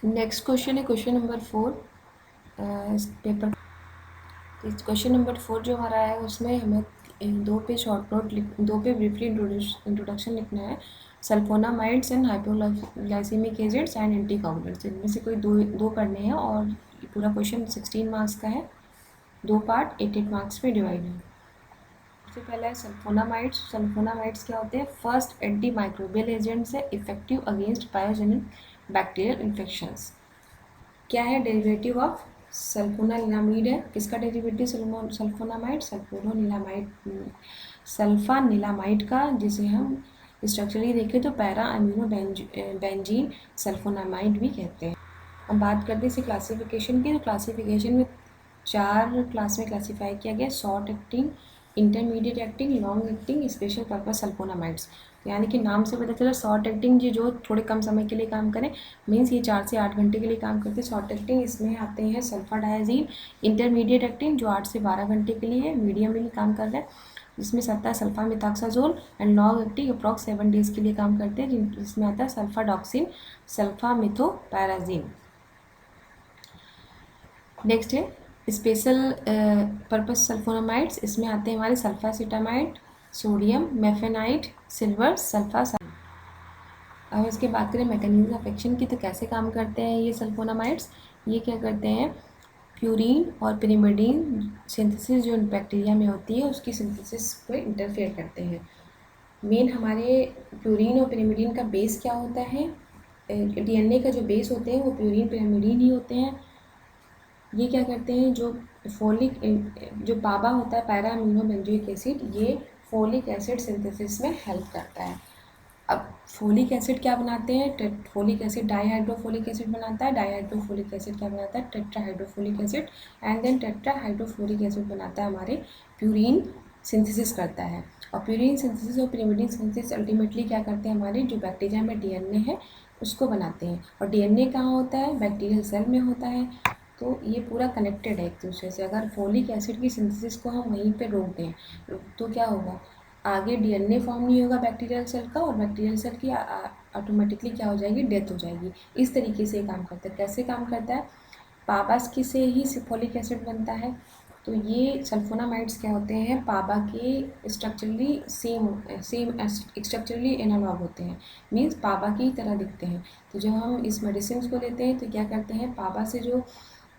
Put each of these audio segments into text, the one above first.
Next question है question number 4 इस paper. इस क्वेश्चन नंबर 4 जो हमारा है उसमें हमें दो पे शॉर्ट नोट दो पे ब्रीफली इंट्रोडक्शन लिखना है। Sulphonamides and hypoglycaemic agents and anticoagulants, इनमें से कोई दो करने हैं और ये पूरा क्वेश्चन 16 मार्क्स का है। दो पार्ट 8 मार्क्स में डिवाइड है। सबसे पहला है सल्फोनामाइड्स। सल्फोनामाइड्स क्या होते हैं? फर्स्ट एंटी माइक्रोबियल एजेंट्स है, effective against biogenic bacterial infections. क्या है? डेरिवेटिव ऑफ सल्फोनालिनामीड है। किसका डेरिवेटिव? सल्फोनामाइड, सल्फानिलामाइड का, जिसे हम स्ट्रक्चरली देखें तो पैरा अमीनो बेंजीन सल्फोनामाइड भी कहते हैं। अब बात करते हैं इसे क्लासिफिकेशन की। तो क्लासिफिकेशन में 4 क्लास में क्लासीफाई किया गया: short acting, intermediate acting, long acting, special purpose sulphonamides. तो यानी कि नाम से पता चला शॉर्ट एक्टिंग जो थोड़े कम समय के लिए काम करें, मीन्स ये 4 से 8 घंटे के लिए काम करते हैं शॉर्ट एक्टिंग। इसमें आते हैं सल्फाडायाजीन। इंटरमीडिएट एक्टिंग जो 8 से 12 घंटे के लिए मीडियमली काम कर रहे हैं, जिसमें आता है sulfamethoxazole. And long acting approx 7 days के लिए काम करते हैं, जिसमें आता है सल्फाडॉक्सिन, सल्फामिथोपैराजीन। नेक्स्ट है स्पेशल पर्पस सल्फोनामाइड्स। इसमें आते हैं हमारे सल्फासिटामाइड, सोडियम मेफेनाइट, सिल्वर सल्फासाइड। अब इसके बात करें मैकेनिज्म ऑफ एक्शन की, तो कैसे काम करते हैं ये सल्फोनामाइड्स? ये क्या करते हैं? प्यूरिन और पिरिमिडीन सिंथेसिस जो बैक्टीरिया में होती है उसकी सिंथेसिस को इंटरफेयर करते हैं। मेन हमारे प्यूरिन और पिरिमिडीन का बेस क्या होता है? डीएनए का जो बेस होते हैं वो प्यूरिन पिरिमिडीन ही होते हैं। ये क्या करते हैं? जो पाबा होता है, पैरा अमीनो बेंजोइक एसिड, ये फोलिक एसिड सिंथेसिस में हेल्प करता है। अब फोलिक एसिड क्या बनाते हैं? फोलिक एसिड डाईहाइड्रोफोलिक एसिड बनाता है। डाईहाइड्रोफोलिक एसिड क्या बनाता है? Tetrahydrofolic acid. And then tetrahydrofolic acid बनाता है हमारे प्यूरिन सिंथेसिस करता है। और प्यूरिन सिंथेसिस और पिरिमिडीन सिंथेसिस अल्टीमेटली क्या करते हैं? हमारे जो बैक्टीरिया में डीएनए है उसको बनाते हैं। और डीएनए कहाँ होता है? बैक्टीरियल सेल में होता है। तो ये पूरा कनेक्टेड है एक दूसरे से। अगर फोलिक एसिड की सिंथेसिस को हम वहीं पे रोक दें तो क्या होगा? आगे डीएनए फॉर्म नहीं होगा बैक्टीरियल सेल का, और बैक्टीरियल सेल की ऑटोमेटिकली क्या हो जाएगी? डेथ हो जाएगी। इस तरीके से काम करता है। कैसे काम करता है? पाबास की से ही फोलिक एसिड बनता है। तो ये सल्फोनामाइड्स क्या होते हैं? पाबा के स्ट्रक्चरली सेम स्ट्रक्चरली एनालॉग होते हैं, मीन्स पाबा की तरह दिखते हैं। तो जब हम इस मेडिसिन को लेते हैं तो क्या करते हैं? पाबा से जो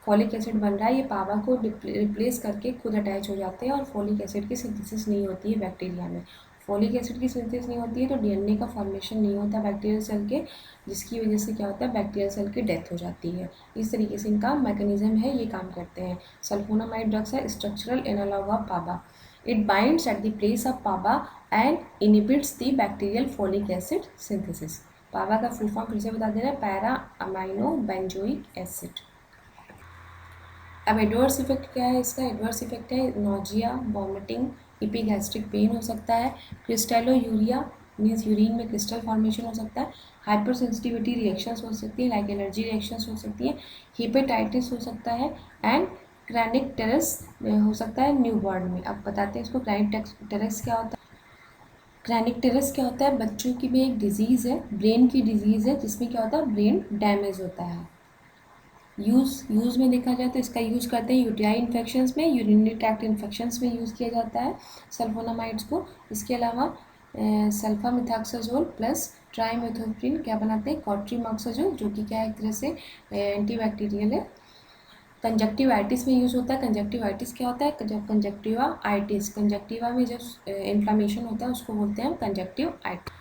फॉलिक एसिड बन रहा है ये पाबा को रिप्लेस करके खुद अटैच हो जाते हैं, और फॉलिक एसिड की सिंथेसिस नहीं होती है बैक्टीरिया में। फॉलिक एसिड की सिंथेसिस नहीं होती है तो डीएनए का फॉर्मेशन नहीं होता बैक्टीरियल सेल के, जिसकी वजह से क्या होता है? बैक्टीरियल सेल की डेथ हो जाती है। इस तरीके से इनका मैकेनिज्म है, ये काम करते हैं। सल्फोनामाइड ड्रग्स है structural analogue of PABA. It binds at the place of PABA and inhibits the bacterial folic acid synthesis. PABA का फुल फॉर्म फिर से बता दे रहे हैं, पैरा अमाइनो बेंजोइक एसिड। अब एडवर्स इफेक्ट क्या है इसका? एडवर्स इफेक्ट है नोजिया, वॉमिटिंग, इपीगैस्ट्रिक पेन हो सकता है, क्रिस्टेलोयूरिया मीन्स यूरिन में क्रिस्टल फॉर्मेशन हो सकता है, हाइपर सेंसिटिविटी रिएक्शंस हो सकती है, लाइक एलर्जी रिएक्शंस हो सकती है, हिपेटाइटिस हो सकता है, एंड क्रैनिक टेरस हो सकता है न्यूबॉर्न में। अब बताते हैं इसको क्रैनिक टेरस क्या होता है। क्रैनिक टेरस क्या होता है? बच्चों की भी एक डिजीज़ है, ब्रेन की डिजीज़ है, जिसमें क्या होता है? ब्रेन डैमेज होता है। यूज़ में देखा जाए तो इसका यूज़ करते हैं यूटीआई इन्फेक्शंस में, यूरिनरी ट्रैक्ट इन्फेक्शंस में यूज़ किया जाता है सल्फोनामाइड्स को। इसके अलावा सल्फामिथाक्साजोल प्लस ट्राइमेथोप्रिन क्या बनाते हैं? कॉट्रीमॉक्साजोल, जो कि क्या है? एक तरह से एंटीबैक्टीरियल है। कंजक्टिवाइटिस में यूज़ होता है। कंजक्टिवाइटिस क्या होता है? जब कंजक्टिवा में जब इन्फ्लामेशन होता है उसको बोलते हैं हम कंजक्टिवाइटिस।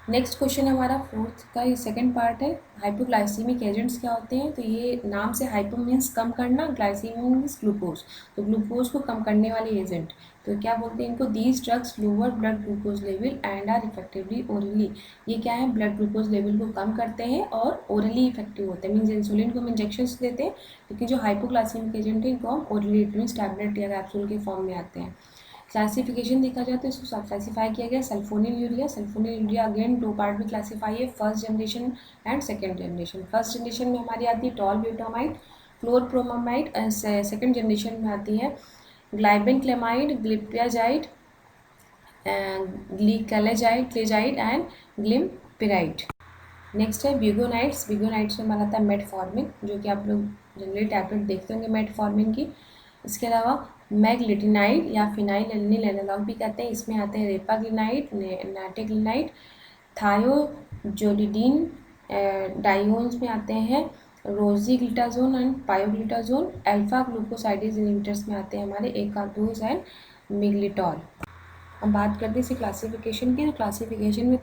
नेक्स्ट क्वेश्चन हमारा फोर्थ का ये सेकंड पार्ट है। हाइपोग्लाइसीमिक एजेंट्स क्या होते हैं? तो ये नाम से हाइपो मीन्स कम करना, ग्लाइसीमिक मीन्स ग्लूकोज, तो ग्लूकोज को कम करने वाले एजेंट। तो क्या बोलते हैं इनको? These drugs lower blood glucose level and are effectively orally. ये क्या है? ब्लड ग्लूकोज लेवल को कम करते हैं और ओरली इफेक्टिव होते हैं, मीन्स इंसुलिन को हम इंजेक्शन देते हैं, लेकिन जो हाइपोग्लाइसीमिक एजेंट है इनको हम ओरली मीन्स टैबलेट या कैप्सूल के फॉर्म में आते हैं। क्लासिफिकेशन देखा जाए तो इसको क्लासीफाई किया गया sulphonyl urea. Sulphonyl urea again 2 part में क्लासीफाई है, first generation and second generation. First generation में हमारी आती है टॉल ब्यूटामाइड, क्लोरप्रोमामाइड, सेकेंड जनरेशन में आती है ग्लाइबेनक्लेमाइड, ग्लिपियाजाइड, ग्लीकलेजाइड एंड ग्लिमपिराइड। नेक्स्ट है ब्यूगोनाइट्स। ब्यूगोनाइट्स में हमारा आता है मेटफॉर्मिन, जो कि आप लोग जनरली टैबलेट देखते होंगे मेटफॉर्मिन की। इसके अलावा मैगलिटिनाइड या फिनाइल एल्निल एनालॉग भी कहते हैं, इसमें आते हैं रेपाग्लिनाइड, नाटिग्लिनाइड, थायोजोलिडीन। डायोन्स में आते हैं rosiglitazone and pioglitazone. Alpha glucosidase inhibitors में आते हैं हमारे एकार्डोज एंड मिग्लिटॉल। अब बात करते हैं इसी क्लासिफिकेशन की। तो क्लासिफिकेशन में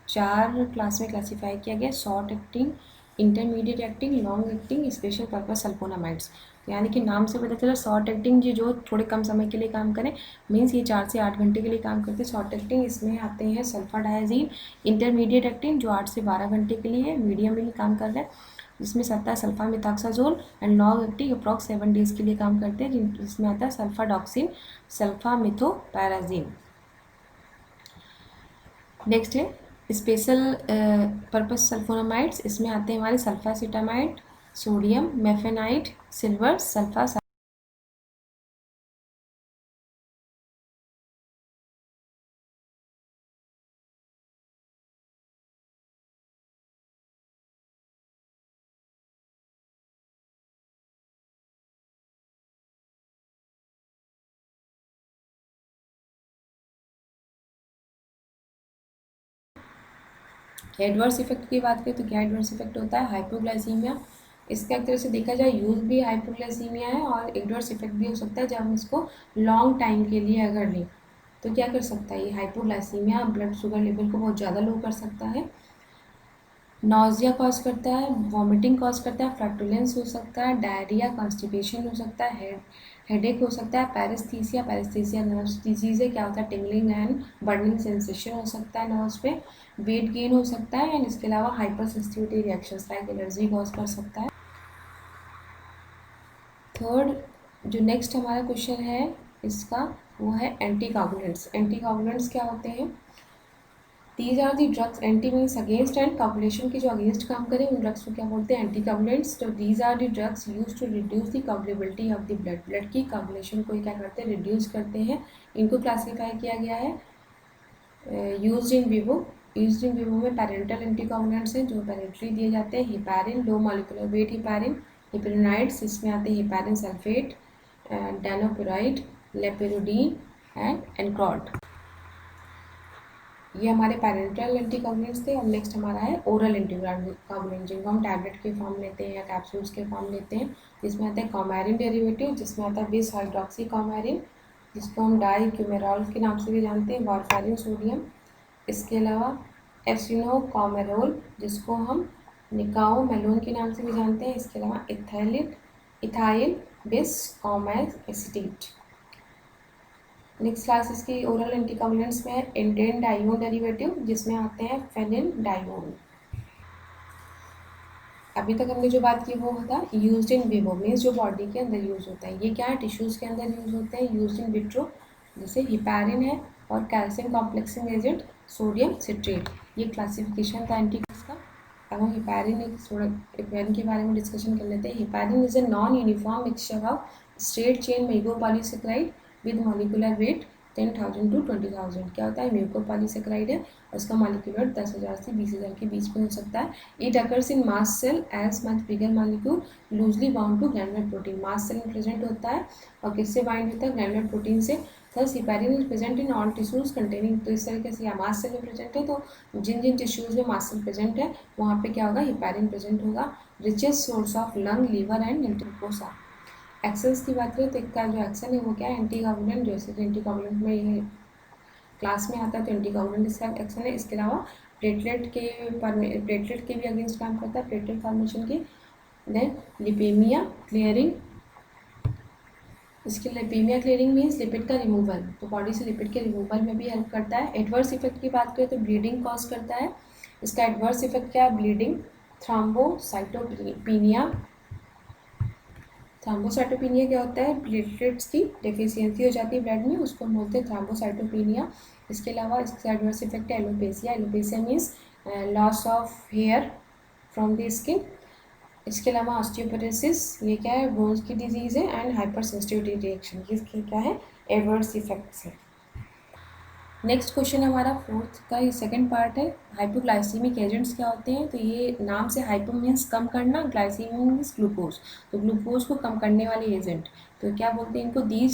4 क्लास में क्लासीफाई किया गया: short acting, intermediate acting, long acting, special purpose sulphonamides. तो यानी कि नाम से पता चला शॉर्ट एक्टिंग जी जो थोड़े कम समय के लिए काम करें, मीन्स ये 4 से 8 घंटे के लिए काम करते हैं शॉर्ट एक्टिंग। इसमें आते हैं सल्फाडायाजीन। इंटरमीडिएट एक्टिंग जो 8 से 12 घंटे के लिए है, मीडियम में काम कर रहा है, जिसमें आता है sulfamethoxazole. And long acting approx 7 days के लिए काम करते हैं, जिसमें आता है सल्फाडॉक्सिन, सल्फामिथोपैराजीन। नेक्स्ट है स्पेशल पर्पस सल्फोनामाइड्स। इसमें आते हैं हमारे sulfacetamide, sodium mafenide, silver sulfa. Adverse effect की बात करें तो क्या एडवर्स इफेक्ट होता है? हाइपोग्लाइसीमिया। इसका एक तरह से देखा जाए यूज भी हाइपोग्लाइसीमिया है और एडवर्स इफेक्ट भी हो सकता है जब हम इसको लॉन्ग टाइम के लिए अगर लें तो क्या कर सकता है ये हाइपोग्लाइसीमिया ब्लड शुगर लेवल को बहुत ज़्यादा लो कर सकता है, नॉजिया कॉज करता है, वॉमिटिंग कॉज करता है, फ्लैटुलेंस हो सकता है, डायरिया, कॉन्स्टिपेशन हो सकता है, हेडेक हो सकता है, पैरेस्थीसिया। पैरेस्थीसिया नर्व्स डिजीज़ है, क्या होता है टिंगलिंग एंड बर्निंग सेंसेशन हो सकता है नर्व्स पे, वेट गेन हो सकता है एंड इसके अलावा hyper sensitivity reactions like allergy cause कर सकता है। थर्ड जो नेक्स्ट हमारा क्वेश्चन है इसका वो है एंटीकोगुलेंट्स। एंटीकोगुलेंट्स क्या होते हैं? These are the drugs, anti means against and coagulation के जो अगेंस्ट काम करें उन ड्रग्स को क्या बोलते हैं? एंटीकोगुलेंट्स। तो these are the drugs use to reduce the coagulability of the blood. Blood की कॉगुलेशन को क्या करते हैं? रिड्यूस करते हैं। इनको क्लासीफाई किया गया है use in vivo. Use in vivo में पैरेंटल एंटीकोगुलेंट्स हैं जो पैरेंटली दिए जाते हैं। Heparin, low molecular weight heparin, heparinoids, इसमें आते हैं heparin sulfate, danaparoid, lepirudin and ancrod. ये हमारे पैरेंटल एंटीकोगुलेंट्स थे। अब नेक्स्ट हमारा है ओरल एंटीकोगुलेंट, जिनको हम टैबलेट के फॉर्म लेते हैं या कैप्सूल्स के फॉर्म लेते हैं। जिसमें आता है कॉमेरिन डेरिवेटिव, जिसमें आता है बिस हाइड्रोक्सी कॉमेरिन, जिसको हम डाई क्यूमेरॉल के नाम से भी जानते हैं, वारफेरिन सोडियम। इसके अलावा एसिनोकॉमेरोल, जिसको हम निकाओ मेलोन के नाम से भी जानते हैं। इसके अलावा इथाइल बिस कॉमेज एसिटेट। नेक्स्ट क्लास इसकी ओरल एंटीकोगुलेंट्स में है एंडेन डाइओन डेरिवेटिव, जिसमें आते हैं फेनिन डाइओन। अभी तक हमने जो बात की वो था यूज्ड इन विवो, मीन्स जो बॉडी के अंदर यूज होता है। ये क्या है? टिश्यूज़ के अंदर यूज होते हैं। यूज इन विट्रो जैसे हिपैरिन है और calcium complexing agent sodium citrate. ये क्लासिफिकेशन था एंटीकोगुलेंट्स का। अब हम हिपैरिन के बारे में डिस्कशन कर लेते हैं। Heparin is a non uniform mixture of straight chain mucopolysaccharide with molecular weight 10,000 to 20,000। क्या होता है? म्यूकोपॉलीसेकेराइड है, उसका मॉलिक्यूलर 10,000 से 20,000 के बीच में हो सकता है। It occurs in mast cell as much bigger molecule loosely bound to granular protein. Mast cell में प्रेजेंट होता है और किससे बाइंड होता है? ग्रैनुलर प्रोटीन से। Thus heparin is present in all tissues containing. तो इस तरीके से मास सेल में प्रेजेंट है, तो जिन जिन टिश्यूज में मास सेल प्रेजेंट है वहाँ पे क्या होगा? हिपैरिन प्रेजेंट होगा। Richest source of lung, liver and mucosa. Actions की बात करें तो इसका जो एक्शन है वो क्या है? एंटीकोगुलेंट। जैसे एंटीकोगुलेंट में ये क्लास में आता है तो एंटीकोगुलेंट इसका एक्शन है। इसके अलावा प्लेटलेट के भी अगेंस्ट काम करता है, प्लेटलेट फॉर्मेशन की। देन लिपेमिया क्लियरिंग, इसके लिपेमिया क्लियरिंग मीन्स लिपिड का रिमूवल, तो बॉडी से लिपिड के रिमूवल में भी हेल्प करता है। एडवर्स इफेक्ट की बात करें तो ब्लीडिंग कॉज करता है। इसका एडवर्स इफेक्ट क्या है? Bleeding, thrombocytopenia. थ्रोम्बोसाइटोपिनिया क्या होता है? प्लेटलेट्स की डेफिशिएंसी हो जाती है ब्लड में, उसको हम बोलते हैं थ्रोम्बोसाइटोपिनिया। इसके अलावा इसका एडवर्स इफेक्ट है alopecia. Alopecia means loss of hair from the skin. इसके अलावा ऑस्टियोपोरोसिस, ये क्या है? बोन्स की डिजीज़ है। एंड हाइपर सेंसिटिविटी रिएक्शन, ये क्या है? एडवर्स इफेक्ट्स है। नेक्स्ट क्वेश्चन हमारा फोर्थ का ये सेकंड पार्ट है, हाइपोग्लाइसीमिक एजेंट्स क्या होते हैं। तो ये नाम से हाइपो मीन्स कम करना, ग्लाइसीमिक मीन्स ग्लूकोज, तो ग्लूकोज को कम करने वाले एजेंट तो क्या बोलते हैं इनको, दीज